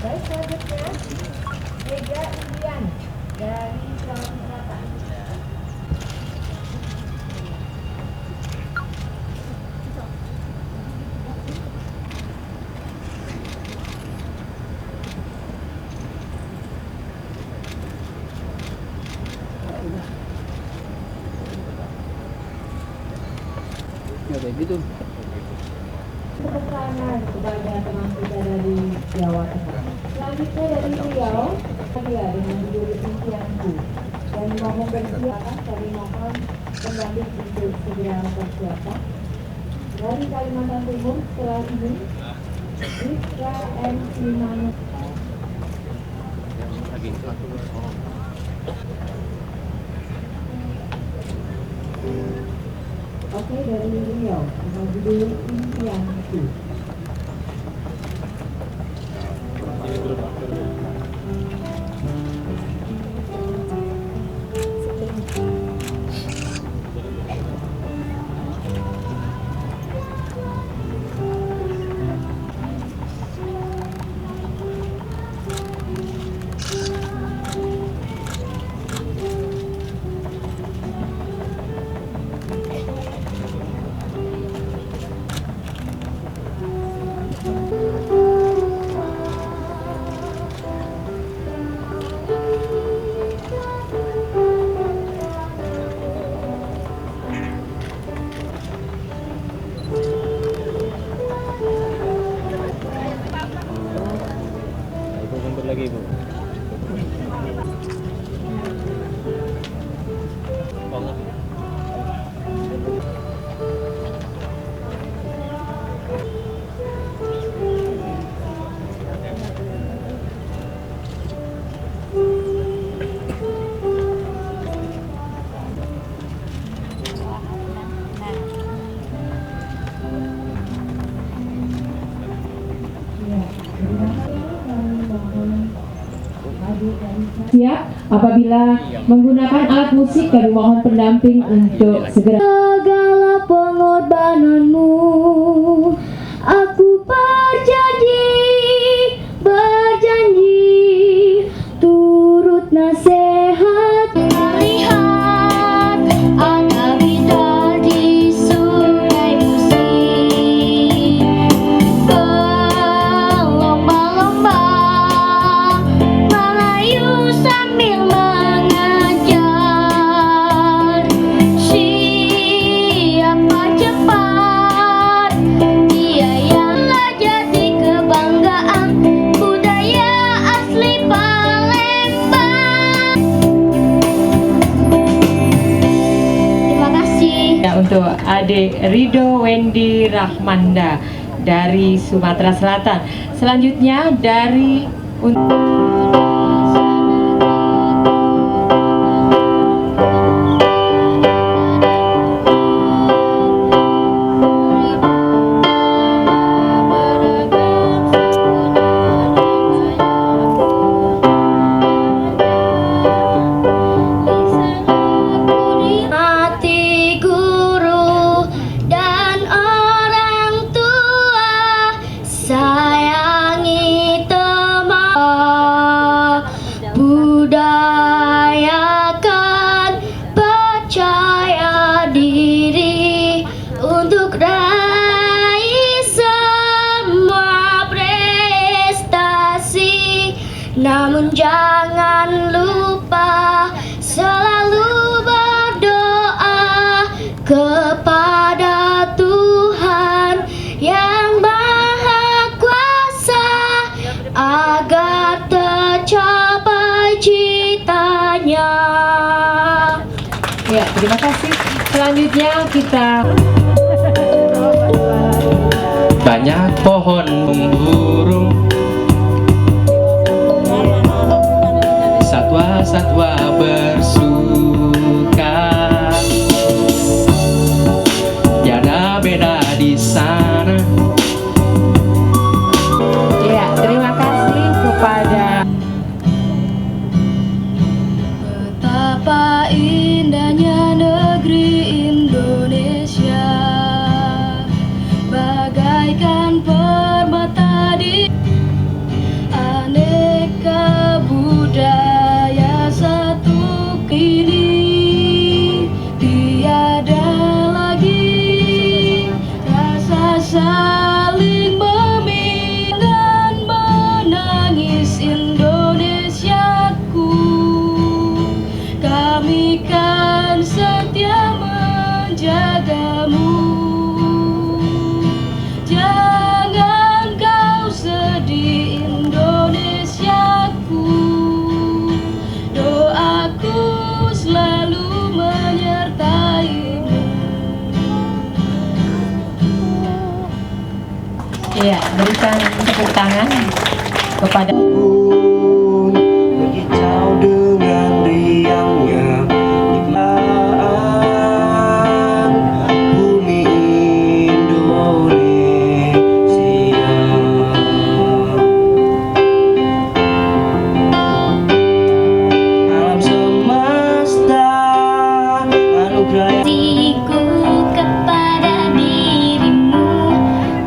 Baik, selanjutnya Ega Indian dari Sulawesi Selatan. Ya kayak gitu. Tepuk tangan kepada teman kita dari Jawa Tengah. Selanjutnya dari Riau, dia dengan judul Impianku. Dan mohon bersiapkan, kami mohon pendamping untuk segera bersiapkan. Dari Kalimantan Timur setelah ini, Rizka M. Simanus. Oke, dari Riau dengan judul Impianku. Ibu mundur lagi, Bu. Siap, apabila menggunakan alat musik kami mohon pendamping untuk segera. Segala pengorbananmu, aku berjanji, turut nasihat. Lihat, ada bidar di sungai Musi, berlomba-lomba melayu sambil mengejar. Siapa cepat, dia yang jadi kebanggaan budaya asli Palembang. Terima kasih. Ya, untuk adik Rido Wendy Rahmanda dari Sumatera Selatan. Selanjutnya dari Hati guru dan orang tua, sayangi teman, budayakan percaya diri untuk raih semua prestasi. Namun jangan lupa selalu berdoa kepada Tuhan yang Maha Kuasa agar tercapai citanya. ya, terima kasih. Selanjutnya kita Banyak pohon burung, satwa-satwa bersuka, tiada beda di sana. ya, terima kasih kepada Betapa indahnya negeri Indonesia, bagaikan permata di aneh. berikan tepuk tangan kepada berkicau dengan riangnya nikmatan bumi Indonesia. Alam semesta anugerah Kasihku kepada dirimu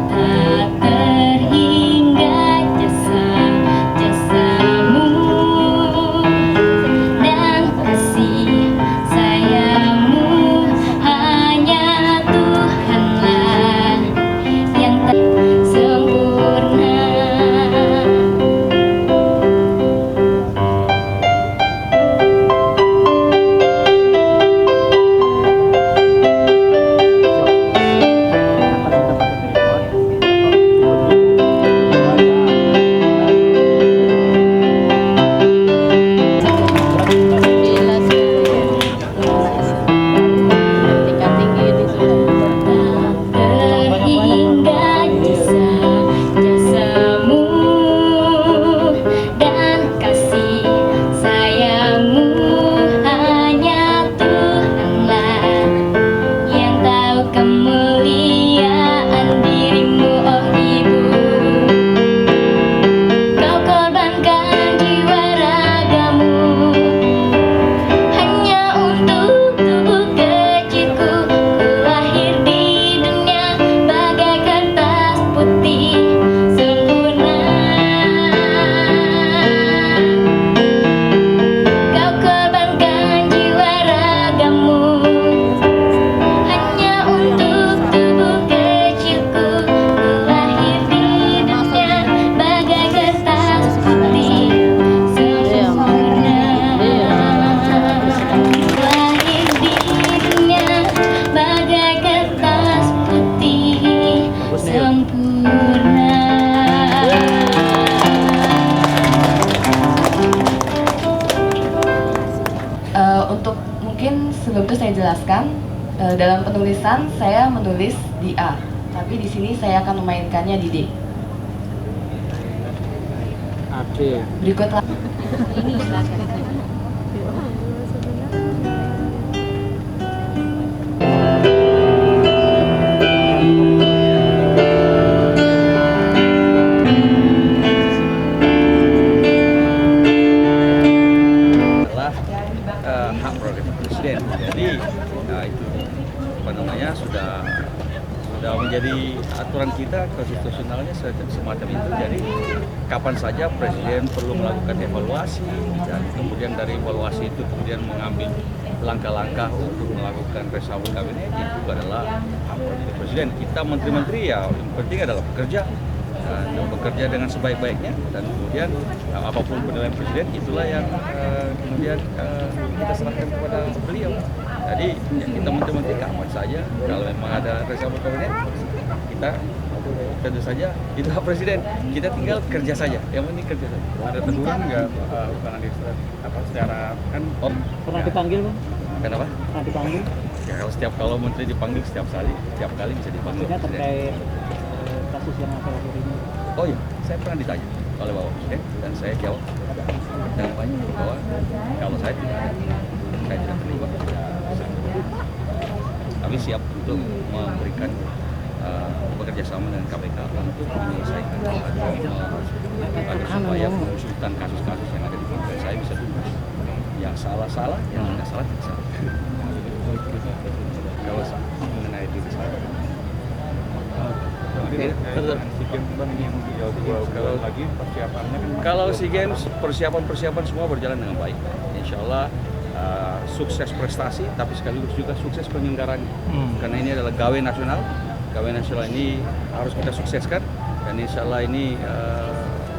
tak terhingga jasa-jasamu dan kasih sayangmu hanya Tuhanlah yang tak sempurna. Terhingga jasa-jasamu dan kasih sayangmu hanya Tuhanlah yang tahu kemuliaan dirimu, oh Ibu. Kau korbankan jiwa ragamu hanya untuk tubuh kecilku. Ku lahir di dunia bagai kertas putih sempurna. Kau korbankan jiwa ragamu hanya untuk tubuh kecilku. Ku lahir di dunia bagai kertas putih sempurna. Lahir di dunia bagai kertas putih sempurna. Untuk mungkin sebelum itu saya jelaskan, dalam penulisan saya menulis di A, tapi di sini saya akan memainkannya di D. Berikutlah. adalah hak prerogatif presiden. Jadi itu apa namanya sudah menjadi aturan kita konstitusionalnya semacam itu. Jadi kapan saja presiden perlu melakukan evaluasi dan kemudian dari evaluasi itu kemudian mengambil langkah-langkah untuk melakukan reshuffle kabinet, itu adalah hak prerogatif presiden. Kita menteri-menteri ya yang penting adalah bekerja dengan sebaik-baiknya, dan kemudian apapun penilaian presiden itulah yang kemudian kita serahkan kepada beliau. Jadi ya, kita menteri-menteri kapan saja kalau memang ada reshuffle kabinet, kita tentu saja itu hak presiden, kita tinggal kerja saja, yang penting kerja saja. Ada teguran nggak bukan apa secara kan Pernah dipanggil, Bang? Kenapa? Pernah dipanggil? Ya kalau menteri dipanggil setiap kali bisa dipanggil Maksudnya presiden. terkait kasus yang akhir-akhir ini. Oh iya, saya pernah ditanya oleh Bapak Presiden dan saya jawab dengan banyak bahwa kalau saya tidak terlibat. Kami siap untuk memberikan bekerja sama dengan KPK untuk menyelesaikan agar supaya pengusutan kasus-kasus yang ada di partai saya bisa tuntas. Yang salah, yang tidak salah tidak salah. Kalau mengenai diri saya. Kalau SEA Games persiapan semua berjalan dengan baik. Insya Allah sukses prestasi, tapi sekaligus juga sukses penyelenggaraan. Karena ini adalah gawe nasional. Gawe nasional ini harus kita sukseskan, dan insya Allah ini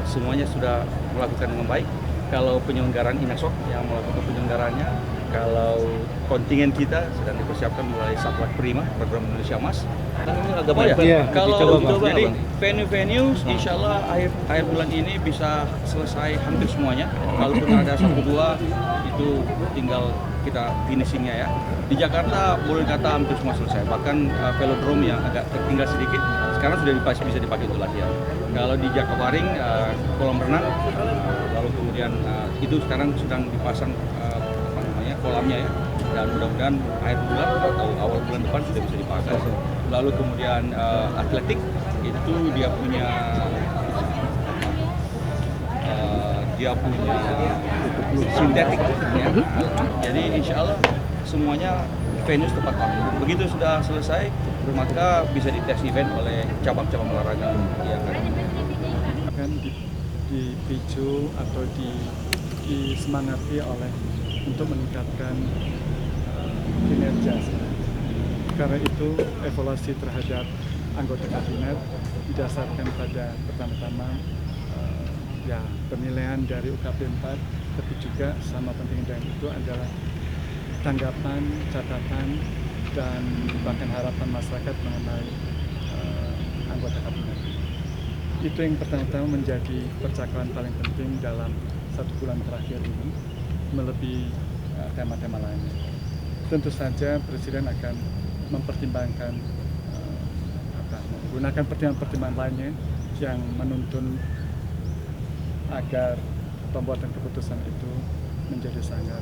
semuanya sudah melakukan dengan baik. Kalau penyelenggaraan INASOK yang melakukan penyelenggaraannya Kalau kontingen kita sedang dipersiapkan melalui Satwat Prima, program Indonesia Emas. Ini agak banyak. Iya, Kalau dicoba, jadi venue-venue, insya Allah akhir bulan ini bisa selesai hampir semuanya. Kalaupun ada 1-2 itu tinggal kita finishingnya ya. Di Jakarta boleh kata hampir semua selesai. Bahkan velodrome yang agak tertinggal sedikit sekarang sudah bisa dipakai untuk latihan. Kalau di Jakabaring kolam renang, lalu kemudian itu sekarang sedang dipasang kolamnya ya, dan mudah-mudahan akhir bulan atau awal bulan depan sudah bisa dipakai. Lalu kemudian atletik itu dia punya sintetik ya. Jadi insya Allah semuanya venue tepat waktu. Begitu sudah selesai maka bisa dites event oleh cabang-cabang olahraga yang ada. Akan dipicu atau disemangati oleh untuk meningkatkan kinerja. Karena itu evaluasi terhadap anggota kabinet didasarkan pada pertama-tama ya penilaian dari UKP 4, tapi juga sama penting dari itu adalah tanggapan, catatan, dan bahkan harapan masyarakat mengenai anggota kabinet. Itu yang pertama-tama menjadi percakapan paling penting dalam 1 bulan terakhir ini, melebihi tema-tema lainnya. Tentu saja Presiden akan mempertimbangkan menggunakan pertimbangan-pertimbangan lainnya yang menuntun agar pembuatan keputusan itu menjadi sangat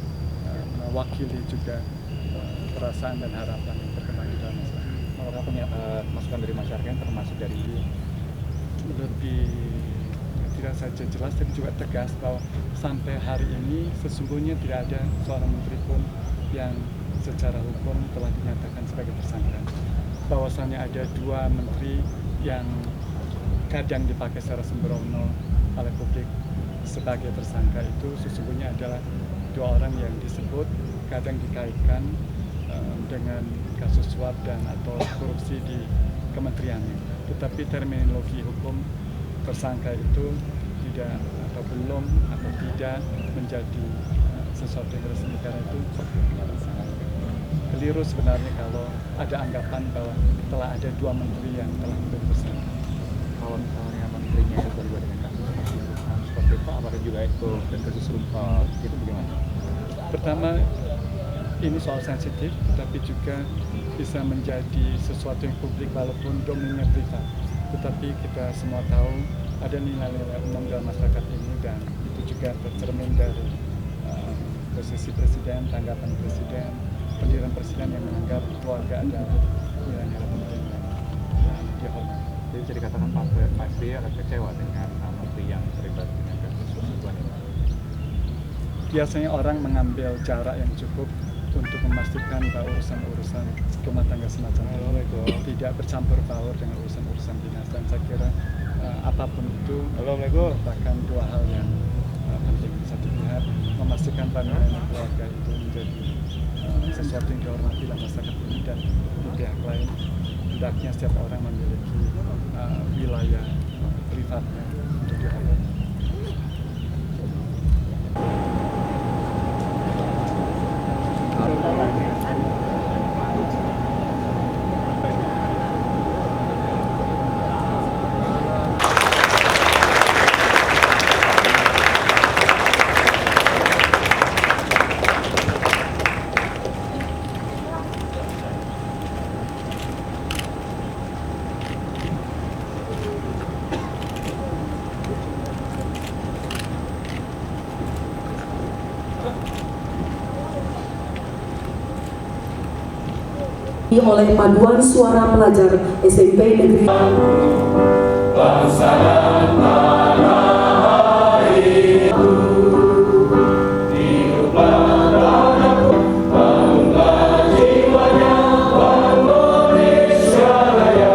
mewakili juga perasaan dan harapan yang berkembang di dalam masyarakat. Apakah punya masukan dari masyarakat termasuk dari lebih tidak saja jelas tapi juga tegas bahwa sampai hari ini sesungguhnya tidak ada seorang menteri pun yang secara hukum telah dinyatakan sebagai tersangka. Bahwasannya ada 2 menteri yang kadang dipakai secara sembrono oleh publik sebagai tersangka itu sesungguhnya adalah 2 orang yang disebut kadang dikaitkan dengan kasus suap dan atau korupsi di kementeriannya. Tetapi terminologi hukum tersangka itu tidak atau belum atau tidak menjadi sesuatu yang resmi, karena itu sangat keliru sebenarnya kalau ada anggapan bahwa telah ada 2 menteri yang telah menjadi tersangka. kalau misalnya menterinya itu terlibat dengan kasus seperti itu, apakah juga itu dan kasus serupa itu bagaimana? Pertama, ini soal sensitif, tapi juga bisa menjadi sesuatu yang publik walaupun domainnya privat. Tetapi kita semua tahu ada nilai-nilai umum dalam masyarakat ini, dan itu juga tercermin dari posisi Presiden, tanggapan Presiden, pendirian Presiden yang menganggap keluarga adalah nilai-nilai penting yang dihormati. Jadi bisa dikatakan Pak SBY akan kecewa dengan menteri yang terlibat dengan kasus persetubuhan ini. Biasanya orang mengambil jarak yang cukup untuk memastikan bahwa urusan-urusan rumah tangga semacam ini tidak bercampur baur dengan urusan-urusan dinas, dan saya kira apapun itu merupakan 2 hal yang penting. Satu pihak memastikan pandangan keluarga itu menjadi sesuatu yang dihormati dalam masyarakat ini, dan di pihak lain hendaknya setiap orang memiliki wilayah privatnya untuk dihormati. oleh Paduan Suara Pelajar SMP Negeri Bangsa dan Tanah Airku, hiduplah tanahku, bangunlah jiwanya, Indonesia Raya.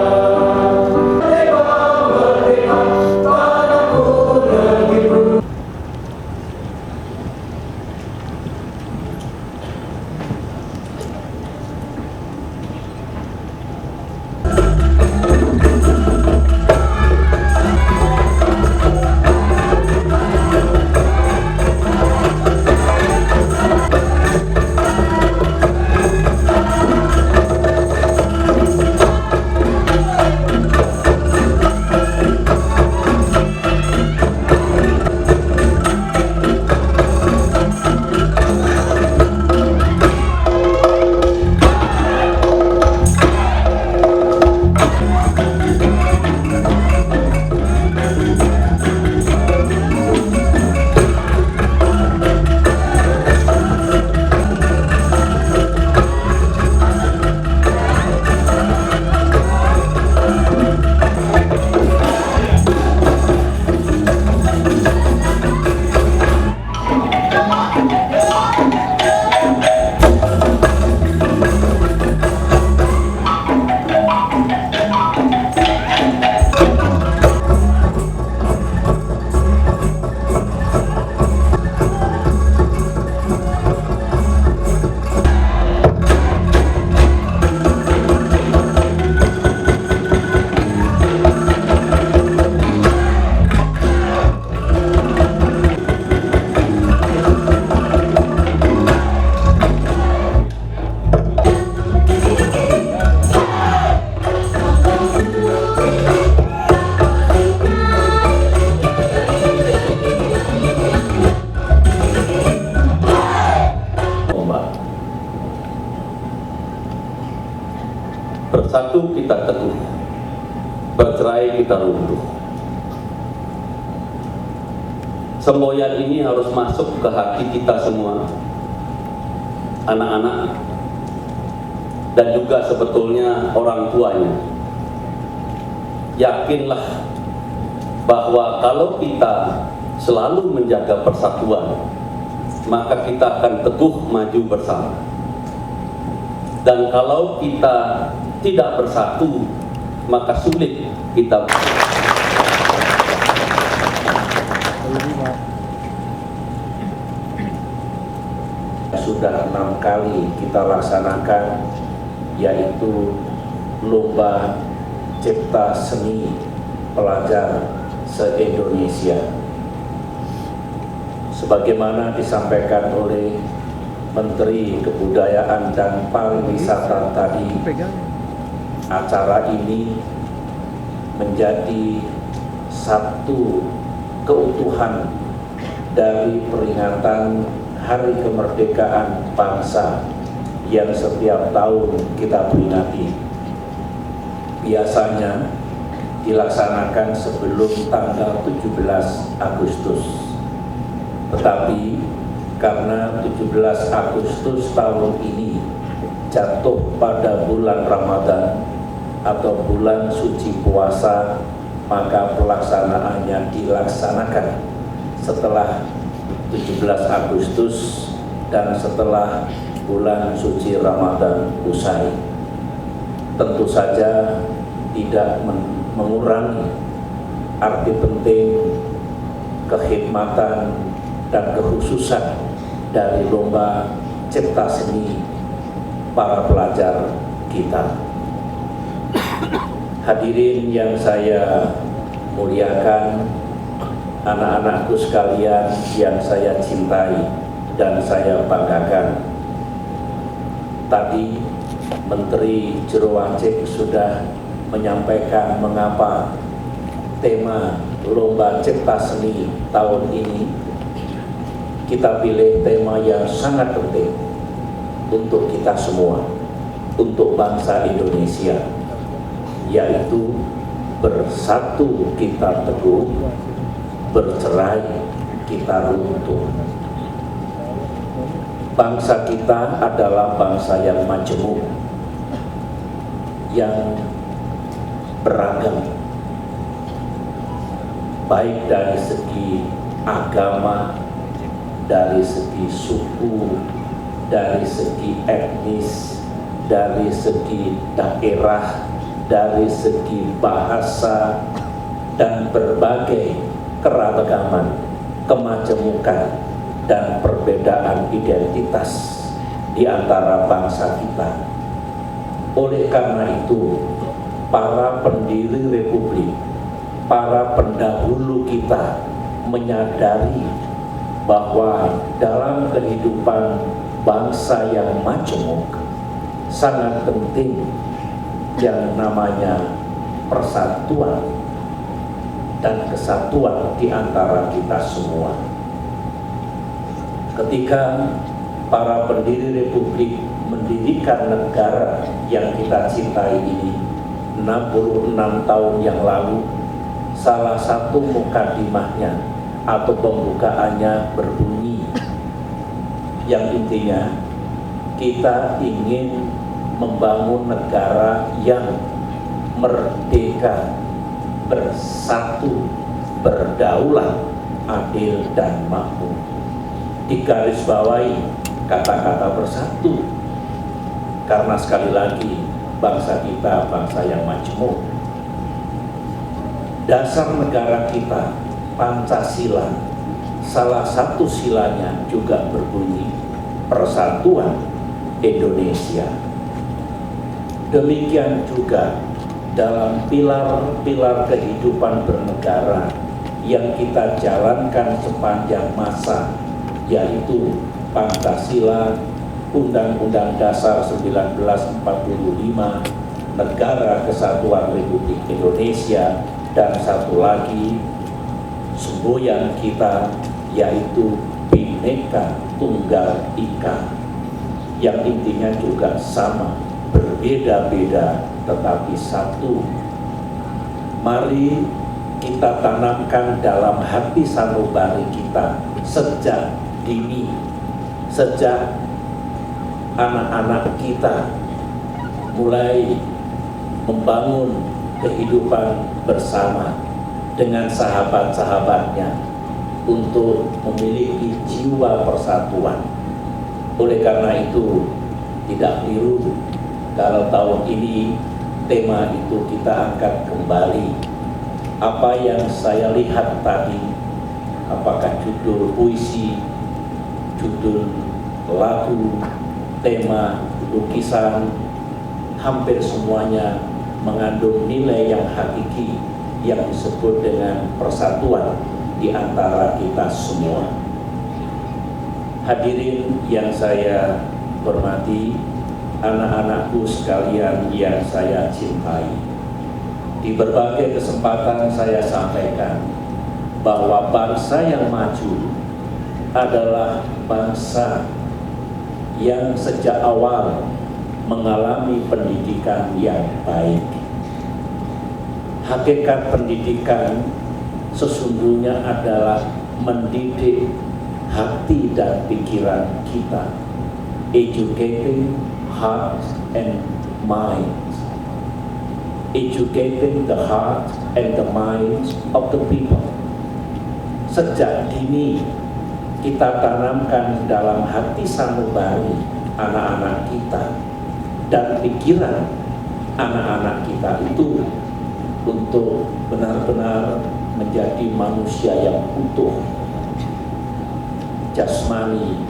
Merdeka, merdeka, tanahku, negeriku. kita runtuh. Semboyan ini harus masuk ke hati kita semua, anak-anak, dan juga sebetulnya orang tuanya. Yakinlah bahwa kalau kita selalu menjaga persatuan, maka kita akan teguh maju bersama. Dan kalau kita tidak bersatu, maka sulit kita. Sudah 6 kali kita laksanakan, yaitu lomba cipta seni pelajar se-Indonesia. Sebagaimana disampaikan oleh Menteri Kebudayaan dan Pariwisata tadi, acara ini menjadi satu keutuhan dari peringatan Hari Kemerdekaan Bangsa yang setiap tahun kita peringati. Biasanya dilaksanakan sebelum tanggal 17 Agustus. Tetapi karena 17 Agustus tahun ini jatuh pada bulan Ramadan atau bulan suci puasa, maka pelaksanaannya dilaksanakan setelah 17 Agustus dan setelah bulan suci Ramadan usai. Tentu saja tidak mengurangi arti penting, kekhidmatan, dan kekhususan dari lomba cipta seni para pelajar kita. Hadirin yang saya muliakan, anak-anakku sekalian yang saya cintai dan saya banggakan. Tadi Menteri Jero Wacik sudah menyampaikan mengapa tema lomba cipta seni tahun ini kita pilih tema yang sangat penting untuk kita semua, untuk bangsa Indonesia, yaitu bersatu kita teguh, bercerai kita runtuh. Bangsa kita adalah bangsa yang majemuk, yang beragam, baik dari segi agama, dari segi suku, dari segi etnis, dari segi daerah, dari segi bahasa, dan berbagai keragaman, kemajemukan, dan perbedaan identitas di antara bangsa kita. Oleh karena itu, para pendiri republik, para pendahulu kita menyadari bahwa dalam kehidupan bangsa yang majemuk sangat penting yang namanya persatuan dan kesatuan di antara kita semua. Ketika para pendiri republik mendirikan negara yang kita cintai ini 66 tahun yang lalu, salah satu mukadimahnya atau pembukaannya berbunyi yang intinya kita ingin membangun negara yang merdeka, bersatu, berdaulat, adil, dan makmur. Digarisbawahi kata-kata bersatu, karena sekali lagi bangsa kita bangsa yang majemuk. Dasar negara kita Pancasila, salah satu silanya juga berbunyi Persatuan Indonesia. Demikian juga dalam pilar-pilar kehidupan bernegara yang kita jalankan sepanjang masa, yaitu Pancasila, Undang-Undang Dasar 1945, Negara Kesatuan Republik Indonesia, dan satu lagi semboyan kita, yaitu Bhinneka Tunggal Ika, yang intinya juga sama, berbeda-beda tetapi satu. Mari kita tanamkan dalam hati sanubari kita sejak dini, sejak anak-anak kita mulai membangun kehidupan bersama dengan sahabat-sahabatnya untuk memiliki jiwa persatuan. Oleh karena itu, tidak keliru kalau tahun ini tema itu kita angkat kembali. Apa yang saya lihat tadi, apakah judul puisi, judul lagu, tema, lukisan, hampir semuanya mengandung nilai yang hakiki yang disebut dengan persatuan di antara kita semua. Hadirin yang saya hormati, anak-anakku sekalian yang saya cintai, di berbagai kesempatan saya sampaikan bahwa bangsa yang maju adalah bangsa yang sejak awal mengalami pendidikan yang baik. Hakikat pendidikan sesungguhnya adalah mendidik hati dan pikiran kita, educating heart and mind, educating the heart and the minds of the people. Sejak dini kita tanamkan dalam hati sanubari anak-anak kita dan pikiran anak-anak kita itu untuk benar-benar menjadi manusia yang utuh, jasmani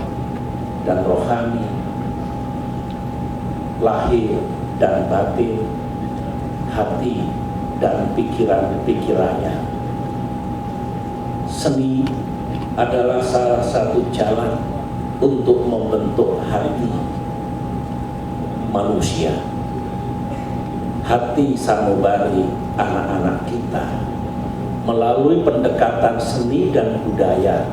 dan rohani, lahir dan batin, hati dan pikirannya. Seni adalah salah satu jalan untuk membentuk hati manusia, hati sanubari anak-anak kita. Melalui pendekatan seni dan budaya,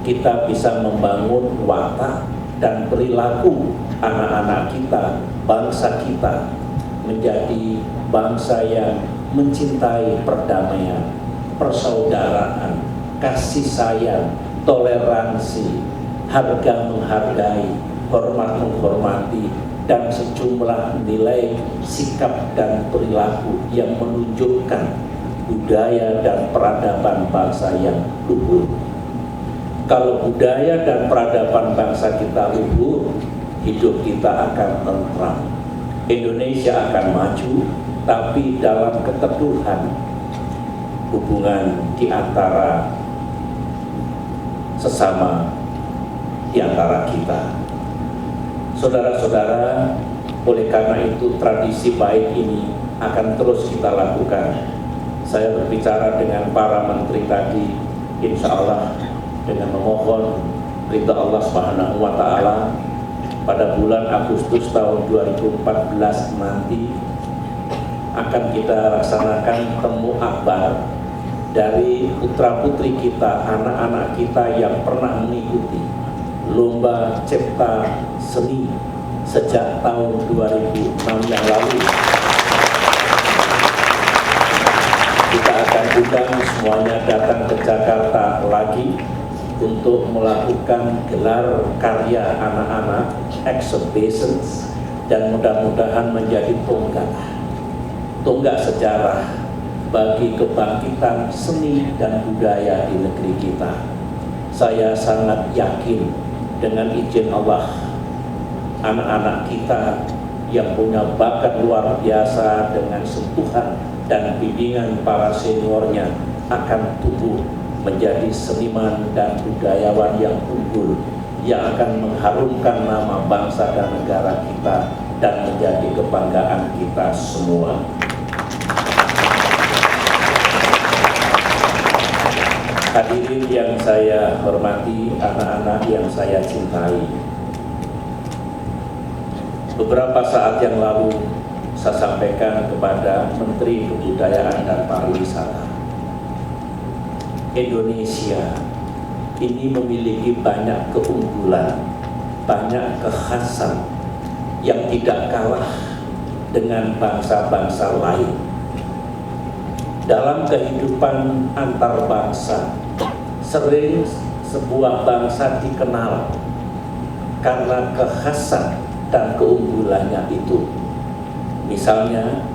kita bisa membangun watak dan perilaku anak-anak kita, bangsa kita, menjadi bangsa yang mencintai perdamaian, persaudaraan, kasih sayang, toleransi, harga menghargai, hormat menghormati, dan sejumlah nilai, sikap, dan perilaku yang menunjukkan budaya dan peradaban bangsa yang luhur. Kalau budaya dan peradaban bangsa kita luhur, hidup kita akan tentram. Indonesia akan maju, tapi dalam keteduhan hubungan di antara sesama, di antara kita. Saudara-saudara, oleh karena itu tradisi baik ini akan terus kita lakukan. Saya berbicara dengan para menteri tadi, insya Allah dengan memohon ridha Allah Subhanahu wa Ta'ala, pada bulan Agustus tahun 2014 nanti akan kita laksanakan temu akbar dari putra-putri kita, anak-anak kita yang pernah mengikuti lomba cipta seni sejak tahun 2006 yang lalu. Kita akan undang semuanya datang ke Jakarta lagi untuk melakukan gelar karya anak-anak, exhibitions, dan mudah-mudahan menjadi tonggak sejarah bagi kebangkitan seni dan budaya di negeri kita. Saya sangat yakin dengan izin Allah, anak-anak kita yang punya bakat luar biasa dengan sentuhan dan bimbingan para seniornya akan tumbuh menjadi seniman dan budayawan yang unggul, yang akan mengharumkan nama bangsa dan negara kita dan menjadi kebanggaan kita semua. Hadirin yang saya hormati, anak-anak yang saya cintai, beberapa saat yang lalu saya sampaikan kepada Menteri Kebudayaan dan Pariwisata, Indonesia ini memiliki banyak keunggulan, banyak kekhasan yang tidak kalah dengan bangsa-bangsa lain. dalam kehidupan antar bangsa, sering sebuah bangsa dikenal karena kekhasan dan keunggulannya itu. Misalnya,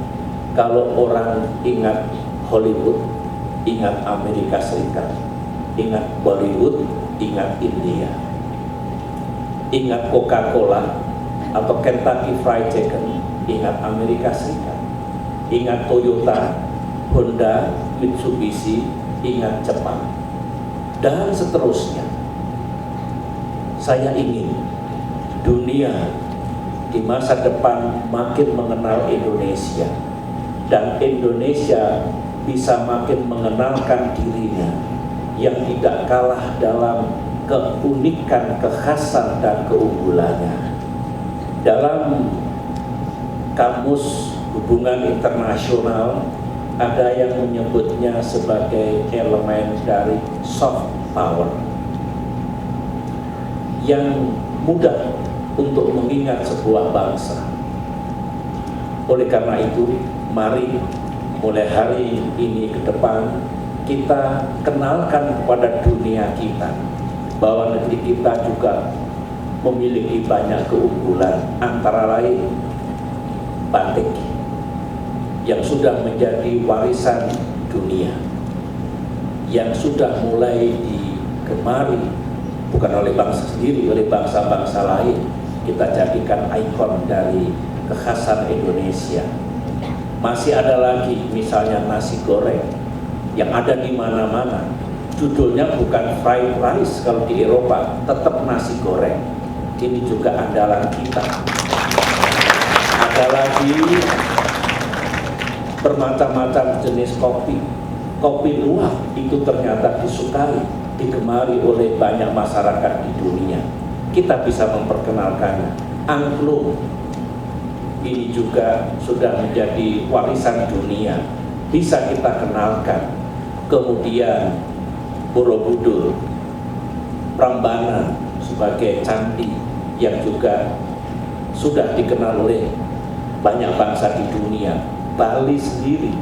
kalau orang ingat Hollywood, ingat Amerika Serikat, ingat Bollywood, ingat India, ingat Coca-Cola atau Kentucky Fried Chicken, ingat Amerika Serikat, ingat Toyota, Honda, Mitsubishi, ingat Jepang, dan seterusnya. Saya ingin dunia di masa depan makin mengenal Indonesia, dan Indonesia bisa makin mengenalkan dirinya yang tidak kalah dalam keunikan, kekhasan, dan keunggulannya. Dalam kamus hubungan internasional ada yang menyebutnya sebagai elemen dari soft power yang mudah untuk mengingat sebuah bangsa. Oleh karena itu, mari mulai hari ini ke depan kita kenalkan kepada dunia kita bahwa negeri kita juga memiliki banyak keunggulan, antara lain batik yang sudah menjadi warisan dunia, yang sudah mulai digemari bukan oleh bangsa sendiri, oleh bangsa-bangsa lain. Kita jadikan ikon dari kekhasan Indonesia. Masih ada lagi misalnya nasi goreng yang ada di mana-mana. Judulnya bukan fried rice kalau di Eropa, tetap nasi goreng. Ini juga andalan kita. Ada lagi bermacam-macam jenis kopi. Kopi luwak itu ternyata disukai, digemari oleh banyak masyarakat di dunia. Kita bisa memperkenalkannya. Angklung ini juga sudah menjadi warisan dunia, bisa kita kenalkan. Kemudian Borobudur, Prambanan sebagai candi yang juga sudah dikenal oleh banyak bangsa di dunia. Bali sendiri,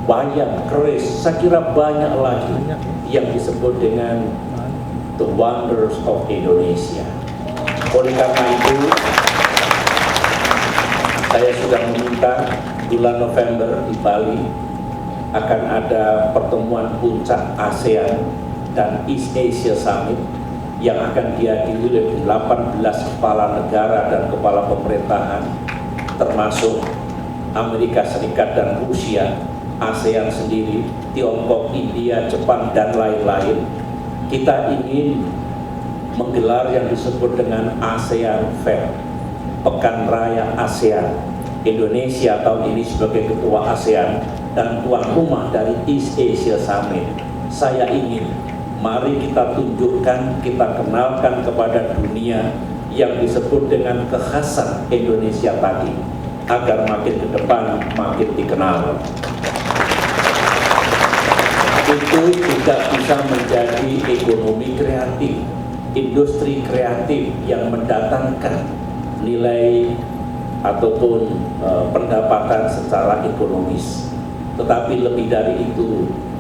wayang, keris, saya kira banyak lagi yang disebut dengan the wonders of Indonesia. Oleh karena itu, saya sudah meminta bulan November di Bali akan ada pertemuan puncak ASEAN dan East Asia Summit yang akan dihadiri oleh 18 kepala negara dan kepala pemerintahan, termasuk Amerika Serikat dan Rusia, ASEAN sendiri, Tiongkok, India, Jepang, dan lain-lain. Kita ingin menggelar yang disebut dengan ASEAN Fair, Pekan Raya ASEAN. Indonesia tahun ini sebagai ketua ASEAN dan tuan rumah dari East Asia Summit. Saya ingin, mari kita tunjukkan, kita kenalkan kepada dunia yang disebut dengan kekhasan Indonesia tadi, agar makin ke depan makin dikenal. Itu juga bisa menjadi ekonomi kreatif, industri kreatif yang mendatangkan nilai ataupun pendapatan secara ekonomis. Tetapi lebih dari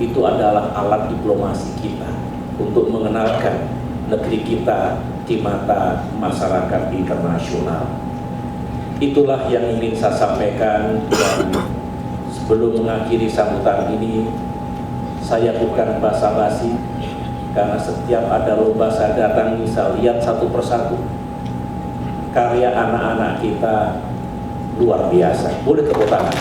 itu adalah alat diplomasi kita untuk mengenalkan negeri kita di mata masyarakat internasional. Itulah yang ingin saya sampaikan, dan sebelum mengakhiri sambutan ini, saya bukan basa-basi, karena setiap ada lomba saya datangi, saya lihat satu persatu karya anak-anak kita luar biasa. Boleh tepuk tangan.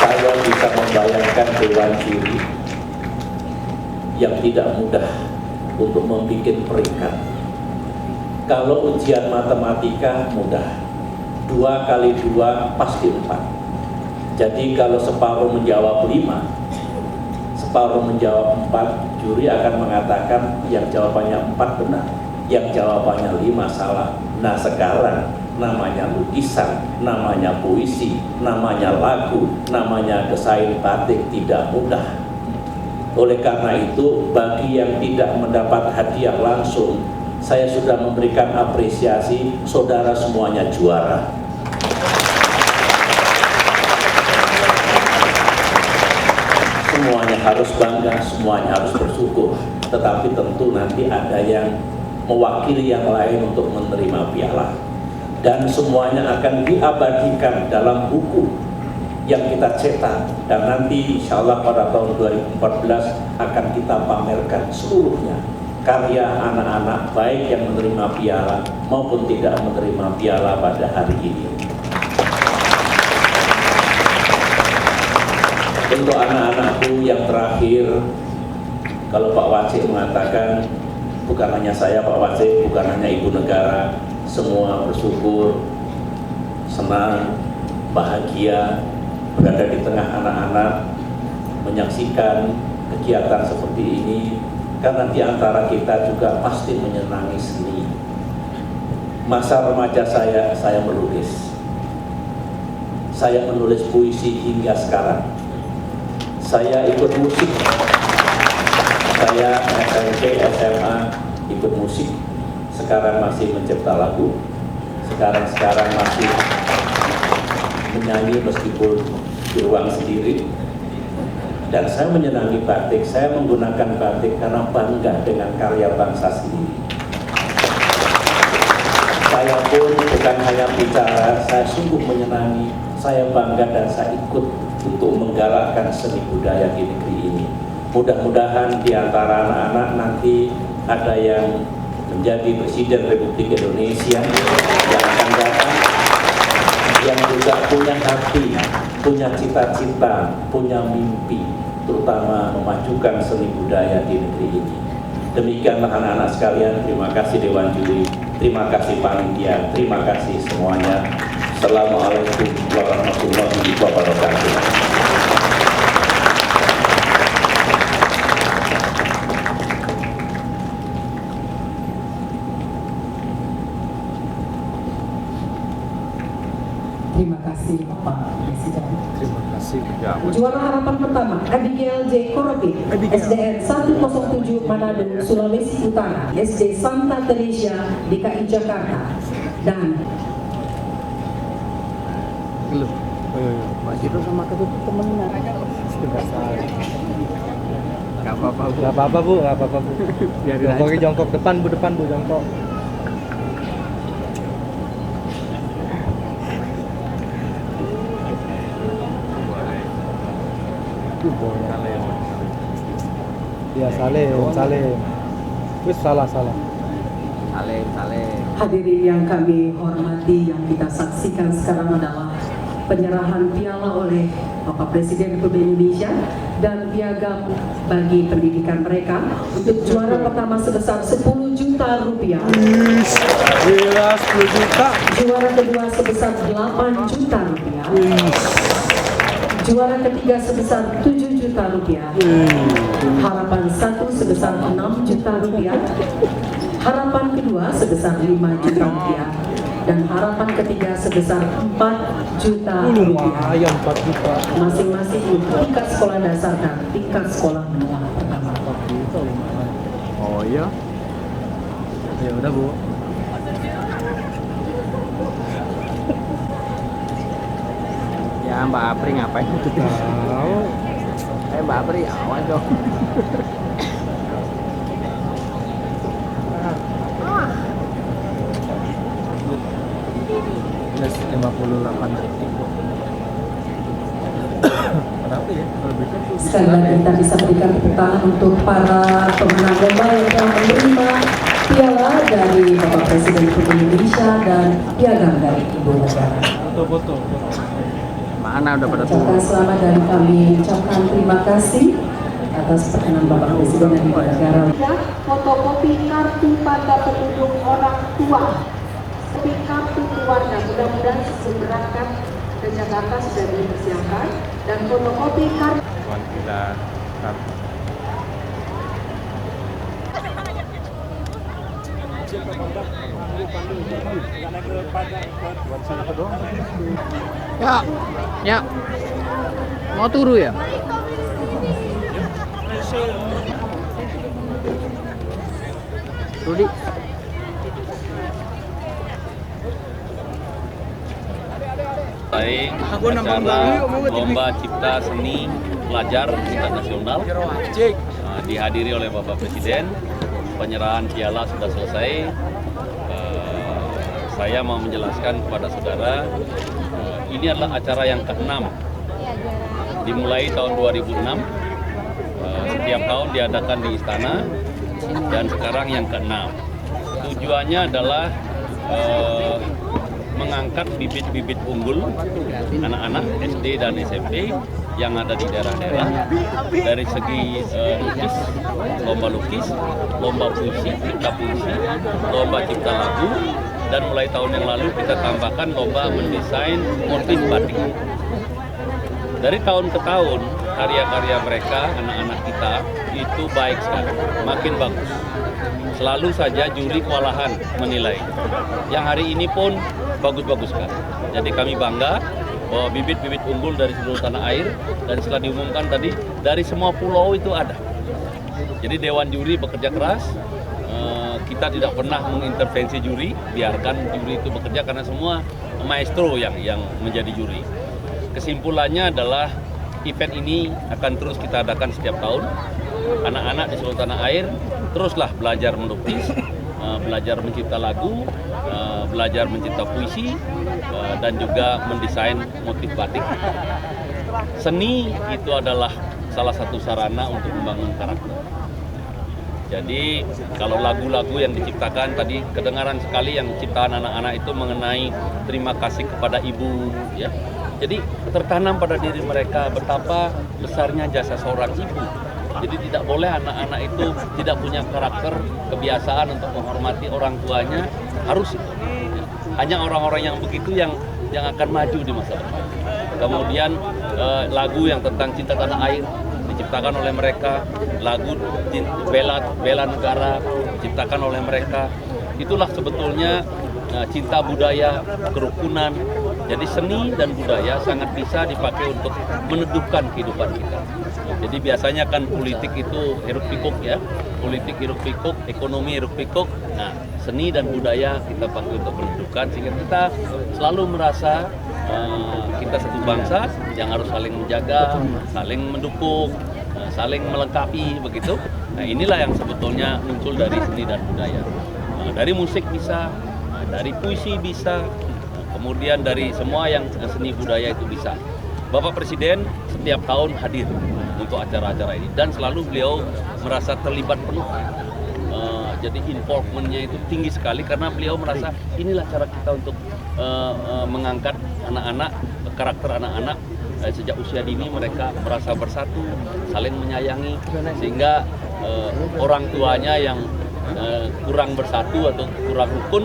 Saya bisa membayangkan dewan juri yang tidak mudah untuk membuat peringkat. Kalau ujian matematika mudah, 2 kali 2 pasti 4. Jadi kalau separuh menjawab 5, separuh menjawab 4, juri akan mengatakan yang jawabannya 4 benar, yang jawabannya 5 salah. Nah sekarang namanya lukisan, namanya puisi, namanya lagu, namanya desain batik tidak mudah. Oleh karena itu, bagi yang tidak mendapat hadiah langsung, saya sudah memberikan apresiasi, saudara semuanya juara. semuanya harus bangga, semuanya harus bersyukur. Tetapi tentu nanti ada yang mewakili yang lain untuk menerima piala. Dan semuanya akan diabadikan dalam buku yang kita cetak. Dan nanti insya Allah pada tahun 2014 akan kita pamerkan seluruhnya. Karya anak-anak baik yang menerima piala maupun tidak menerima piala pada hari ini. Untuk anak-anakku yang terakhir, kalau Pak Wacik mengatakan, bukan hanya saya Pak Wacik, bukan hanya Ibu Negara, semua bersyukur, senang, bahagia berada di tengah anak-anak, menyaksikan kegiatan seperti ini, karena di antara kita juga pasti menyenangi seni. Masa remaja saya melukis, saya menulis puisi hingga sekarang. Saya ikut musik, saya SMP, SMA ikut musik, sekarang masih mencipta lagu, sekarang masih menyanyi meskipun di ruang sendiri. Dan saya menyenangi batik, saya menggunakan batik karena bangga dengan karya bangsa sendiri. Saya pun bukan hanya bicara, saya sungguh menyenangi, saya bangga dan saya ikut untuk menggalakkan seni budaya di negeri ini. Mudah-mudahan di antara anak-anak nanti ada yang menjadi Presiden Republik Indonesia yang akan datang, yang juga punya hati, punya cita-cita, punya mimpi, terutama memajukan seni budaya di negeri ini. Demikianlah anak-anak sekalian, terima kasih Dewan Juri, terima kasih panitia, terima kasih semuanya. Assalamualaikum warahmatullahi wabarakatuh. Terima kasih Pak Presiden. Terima kasih. Ya, Juara harapan pertama, Abigail J. Korobin, SDN 107 Manado, Sulawesi Utara, SD Santa Teresia, DKI Jakarta. Dan Pak Jito sama ketutup temennya. Gak apa-apa Bu. Gak apa-apa Bu, gak apa-apa Bu. Biarin jongkok depan Bu, jongkok. Ya Saleh. Wis salah. Saleh. hadirin yang kami hormati, yang kita saksikan sekarang adalah penyerahan piala oleh Bapak Presiden Republik Indonesia dan piagam bagi pendidikan mereka untuk juara pertama sebesar 10 juta rupiah. Gila, 10 juta. Juara kedua sebesar 8 juta rupiah. Juara ketiga sebesar 7 juta rupiah. Harapan 1 sebesar 6 juta rupiah. Harapan kedua sebesar 5 juta rupiah. Dan harapan ketiga sebesar 4 juta rupiah. Lumayan 4 juta. Masing-masing untuk tingkat sekolah dasar dan tingkat sekolah menengah pertama. Oh iya. Ya udah Bu. Ya Mbak Apri ngapain? Tahu. Mbak Apri awas dong. Plus 58 detik. Kenapa ya? Sekali lagi kita bisa berikan tepuk tangan untuk para pemenang lomba yang telah menerima piala dari Bapak Presiden Republik Indonesia dan piagam dari Ibu Negara. Foto. Mana udah pada Ucapkan selamat dan kami ucapkan terima kasih atas perkenan Bapak Presiden dan Ibu Negara. Fotokopi kartu tanda penduduk orang tua, seperti kartu keluarga, mudah-mudahan berangkat ke Jakarta sudah dipersiapkan, dan fotokopi kartu. Kita Ya. Mau turu ya? Rudi. Baik, acara lomba cipta seni pelajar tingkat nasional dihadiri oleh Bapak Presiden. Penyerahan piala sudah selesai. Saya mau menjelaskan kepada saudara, ini adalah acara yang ke-6. Dimulai tahun 2006, setiap tahun diadakan di istana, dan sekarang yang ke-6. Tujuannya adalah mengangkat bibit-bibit unggul anak-anak SD dan SMP yang ada di daerah-daerah dari segi lukis, lomba puisi, cipta puisi, lomba cipta lagu, dan mulai tahun yang lalu kita tambahkan lomba mendesain motif batik. Dari tahun ke tahun karya-karya mereka, anak-anak kita itu baik sekali, makin bagus. Selalu saja juri kewalahan menilai. Yang hari ini pun bagus-bagus sekali. Jadi kami bangga bahwa bibit-bibit unggul dari seluruh tanah air, dan setelah diumumkan tadi dari semua pulau itu ada. Jadi Dewan Juri bekerja keras. Kita tidak pernah mengintervensi juri, biarkan juri itu bekerja karena semua maestro yang menjadi juri. Kesimpulannya adalah event ini akan terus kita adakan setiap tahun. Anak-anak di seluruh tanah air teruslah belajar melukis, belajar mencipta lagu, belajar mencipta puisi, dan juga mendesain motif batik. Seni itu adalah salah satu sarana untuk membangun karakter. Jadi kalau lagu-lagu yang diciptakan tadi kedengaran sekali yang ciptaan anak-anak itu mengenai terima kasih kepada ibu, ya. Jadi tertanam pada diri mereka betapa besarnya jasa seorang ibu. Jadi tidak boleh anak-anak itu tidak punya karakter, kebiasaan untuk menghormati orang tuanya, harus itu. Hanya orang-orang yang begitu yang akan maju di masa depan. Kemudian lagu yang tentang cinta tanah air diciptakan oleh mereka, lagu bela negara diciptakan oleh mereka. Itulah sebetulnya cinta budaya, kerukunan. Jadi seni dan budaya sangat bisa dipakai untuk meneduhkan kehidupan kita. Jadi biasanya kan politik itu hiruk pikuk, ya, politik hiruk pikuk, ekonomi hiruk pikuk. Nah, seni dan budaya kita pakai untuk meneduhkan sehingga kita selalu merasa kita satu bangsa yang harus saling menjaga, saling mendukung, saling melengkapi, begitu. Nah, inilah yang sebetulnya muncul dari seni dan budaya. Dari musik bisa, dari puisi bisa, kemudian dari semua yang seni budaya itu bisa. Bapak Presiden setiap tahun hadir untuk acara-acara ini dan selalu beliau merasa terlibat penuh. Jadi involvementnya itu tinggi sekali karena beliau merasa inilah cara kita untuk mengangkat anak-anak, karakter anak-anak. Sejak usia dini mereka merasa bersatu, saling menyayangi, sehingga orang tuanya yang kurang bersatu atau kurang rukun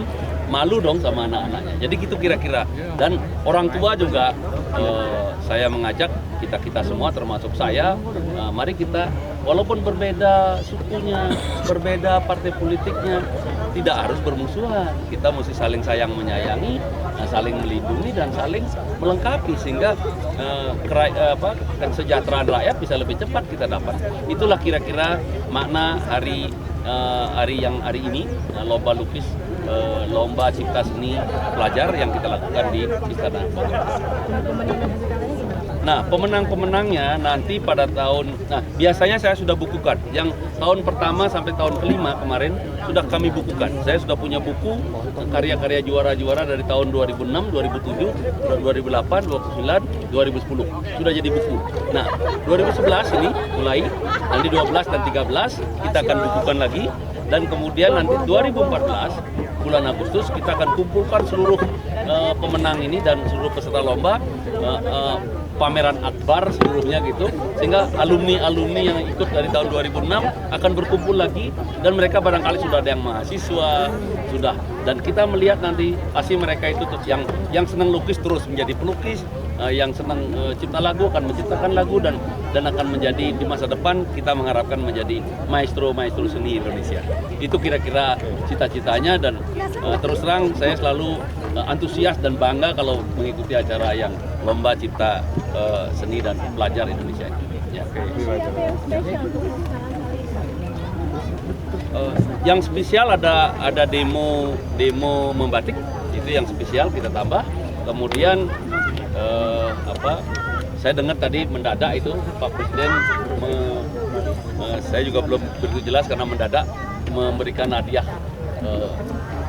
malu dong sama anak-anaknya. Jadi gitu kira-kira. Dan orang tua juga saya mengajak kita semua termasuk saya, mari kita walaupun berbeda sukunya, berbeda partai politiknya, tidak harus bermusuhan. Kita mesti saling sayang menyayangi, saling melindungi dan saling melengkapi sehingga kesejahteraan rakyat bisa lebih cepat kita dapat. Itulah kira-kira makna hari ini, lomba lukis, lomba cipta seni pelajar yang kita lakukan di Istana Bogor. Nah, pemenang-pemenangnya nanti pada biasanya saya sudah bukukan. Yang tahun pertama sampai tahun kelima kemarin sudah kami bukukan. Saya sudah punya buku karya-karya juara-juara dari tahun 2006, 2007, 2008, 2009, 2010. Sudah jadi buku. Nah, 2011 ini mulai, nanti 12 dan 13 kita akan bukukan lagi. Dan kemudian nanti 2014 bulan Agustus kita akan kumpulkan seluruh pemenang ini dan seluruh peserta lomba, pameran akbar seluruhnya gitu, sehingga alumni-alumni yang ikut dari tahun 2006 akan berkumpul lagi dan mereka barangkali sudah ada yang mahasiswa, sudah, dan kita melihat nanti pasti mereka itu yang senang lukis terus menjadi pelukis, yang senang cipta lagu akan menciptakan lagu dan akan menjadi di masa depan kita mengharapkan menjadi maestro seni Indonesia. Itu kira-kira cita-citanya dan terus terang saya selalu antusias dan bangga kalau mengikuti acara yang lomba cipta seni dan pelajar Indonesia ini. Ya. Yang spesial ada demo membatik, itu yang spesial kita tambah. Kemudian Saya dengar tadi mendadak itu Pak Presiden, saya juga belum begitu jelas karena mendadak memberikan hadiah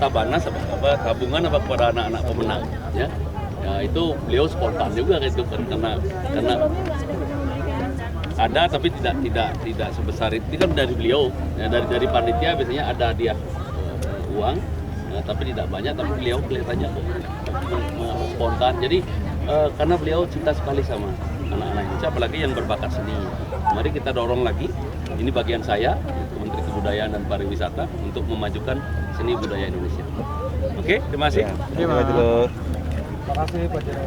tabanas tabungan kepada anak-anak pemenang. Ya, itu beliau spontan juga gitu karena ada tapi tidak sebesar itu kan dari beliau. Ya, dari panitia biasanya ada hadiah uang, tapi tidak banyak. Tapi beliau kelihatannya spontan. Jadi karena beliau cinta sekali sama anak-anak Indonesia, apalagi yang berbakat seni. Mari kita dorong lagi. Ini bagian saya, Menteri Kebudayaan dan Pariwisata, untuk memajukan seni budaya Indonesia. Oke, terima kasih. Terima kasih Pak Jero.